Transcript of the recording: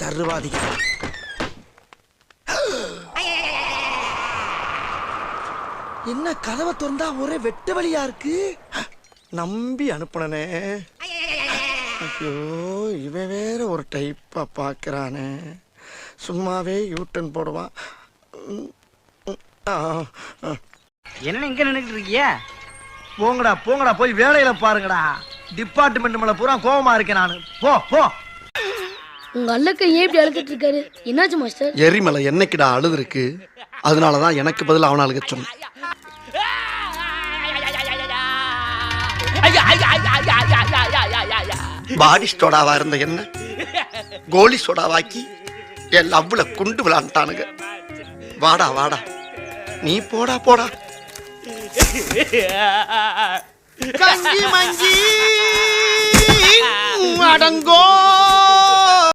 சர்வாதிகாரி. என்ன கதவை திறந்தா ஒரே வெட்டு வழியா இருக்கு. நம்பி அனுப்புனனே. ஐயோ, இவன் வேற ஒரு டைப்பா பாக்குறானே. சும்மாவே யூட்டன் போடுவான். என்ன இங்க நின்னுட்டு இருக்கிய? போங்கடா போங்கடா, போய் வேலையில பாருங்கடா. டிபார்ட்மெண்ட் மேல பூரா கோவமா இருக்கேன் நானு. போ போ. உங்க அல்லக்க ஏன் இப்படி அழுதுட்டு இருக்காரு? என்னாச்சு மாஸ்டர்? எரிமலை என்னைக்குடா அழுது இருக்கு. அதனாலதான் எனக்கு பதில் அவனை அழுக சொன்னேன். பாடி சோடாவா இருந்த என்ன கோலி சோடாவாக்கி என் லவ்ல குண்டு விளாண்டானுங்க. வாடா வாடா, நீ போடா போடா. கஞ்சி மஞ்சி அடங்கோ.